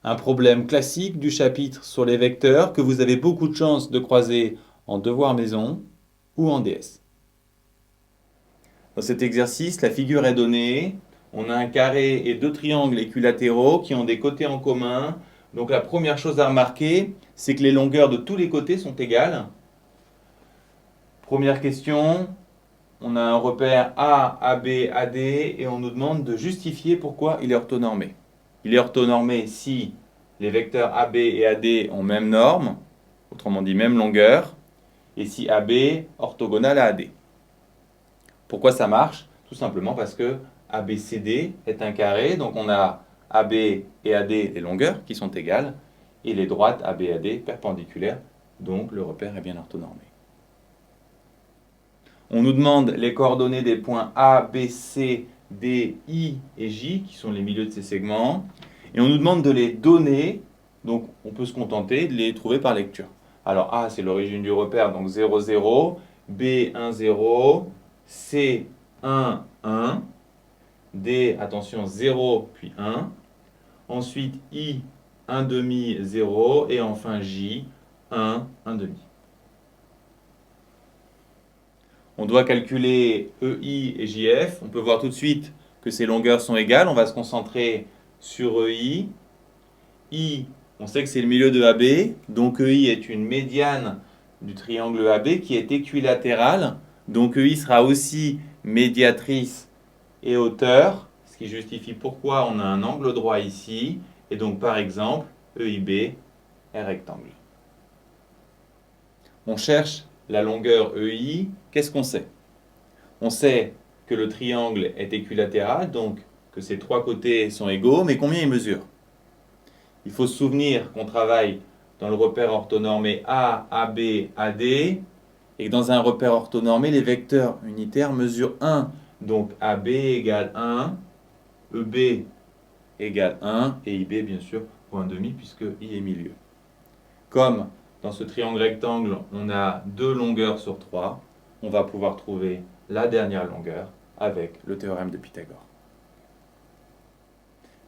Un problème classique du chapitre sur les vecteurs que vous avez beaucoup de chances de croiser en devoir maison ou en DS. Dans cet exercice, la figure est donnée. On a un carré et deux triangles équilatéraux qui ont des côtés en commun. Donc la première chose à remarquer, c'est que les longueurs de tous les côtés sont égales. Première question, on a un repère A, AB, AD et on nous demande de justifier pourquoi il est orthonormé. Il est orthonormé si les vecteurs AB et AD ont même norme, autrement dit même longueur, et si AB est orthogonal à AD. Pourquoi ça marche? Tout simplement parce que ABCD est un carré, donc on a AB et AD les longueurs qui sont égales, et les droites AB et AD perpendiculaires, donc le repère est bien orthonormé. On nous demande les coordonnées des points A, B, C, D, I et J, qui sont les milieux de ces segments, et on nous demande de les donner, donc on peut se contenter de les trouver par lecture. Alors A, c'est l'origine du repère, donc 0, 0, B, 1, 0, C, 1, 1, D, attention, 0, puis 1, ensuite I, 1 demi, 0, et enfin J, 1, 1 demi. On doit calculer EI et JF. On peut voir tout de suite que ces longueurs sont égales. On va se concentrer sur EI. I, on sait que c'est le milieu de AB. Donc EI est une médiane du triangle AB qui est équilatérale. Donc EI sera aussi médiatrice et hauteur, ce qui justifie pourquoi on a un angle droit ici. Et donc par exemple, EIB est rectangle. On cherche la longueur EI. Qu'est-ce qu'on sait? On sait que le triangle est équilatéral, donc que ses trois côtés sont égaux, mais combien il mesure? Il faut se souvenir qu'on travaille dans le repère orthonormé A, AB, AD, et que dans un repère orthonormé, les vecteurs unitaires mesurent 1. Donc AB égale 1, EB égale 1, et IB bien sûr pour 1,5 puisque I est milieu. Comme dans ce triangle rectangle, on a deux longueurs sur 3, on va pouvoir trouver la dernière longueur avec le théorème de Pythagore.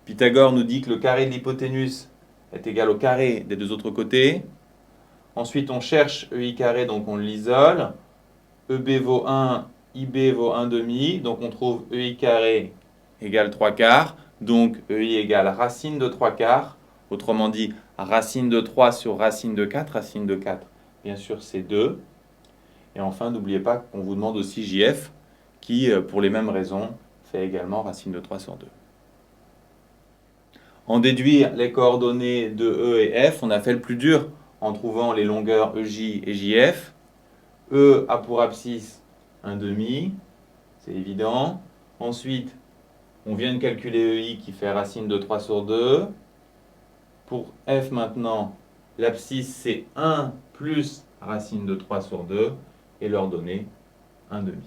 Pythagore nous dit que le carré de l'hypoténuse est égal au carré des deux autres côtés. Ensuite, on cherche EI carré, donc on l'isole. EB vaut 1, IB vaut 1 demi, donc on trouve EI carré égale 3 quarts. Donc EI égale racine de 3 quarts. Autrement dit, racine de 3 sur racine de 4. Racine de 4, bien sûr, c'est 2. Et enfin, n'oubliez pas qu'on vous demande aussi JF, qui, pour les mêmes raisons, fait également racine de 3 sur 2. En déduire les coordonnées de E et F, on a fait le plus dur en trouvant les longueurs EJ et JF. E a pour abscisse 1 demi, c'est évident. Ensuite, on vient de calculer EI qui fait racine de 3 sur 2. Pour F maintenant, l'abscisse c'est 1 plus racine de 3 sur 2 et l'ordonnée 1 demi.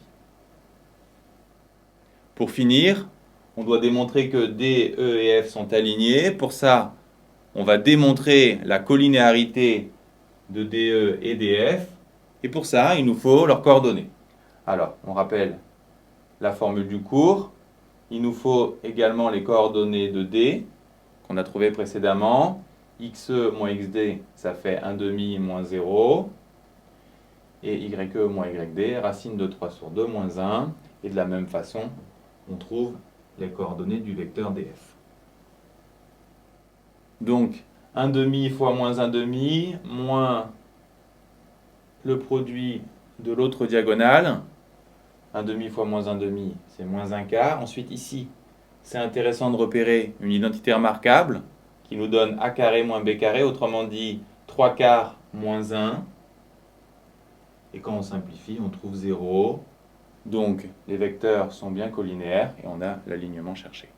Pour finir, on doit démontrer que D, E et F sont alignés. Pour ça, on va démontrer la collinéarité de DE et DF. Et pour ça, il nous faut leurs coordonnées. Alors, on rappelle la formule du cours. Il nous faut également les coordonnées de D, qu'on a trouvées précédemment. XE moins XD, ça fait 1 demi moins 0. Et YE moins YD, racine de 3 sur 2 moins 1. Et de la même façon, on trouve les coordonnées du vecteur DF. Donc, 1 demi fois moins 1 demi, moins le produit de l'autre diagonale. 1 demi fois moins 1 demi, c'est moins 1 quart. Ensuite, ici, c'est intéressant de repérer une identité remarquable qui nous donne A carré moins B carré, autrement dit 3 quarts moins 1. Et quand on simplifie, on trouve 0. Donc, les vecteurs sont bien collinéaires et on a l'alignement cherché.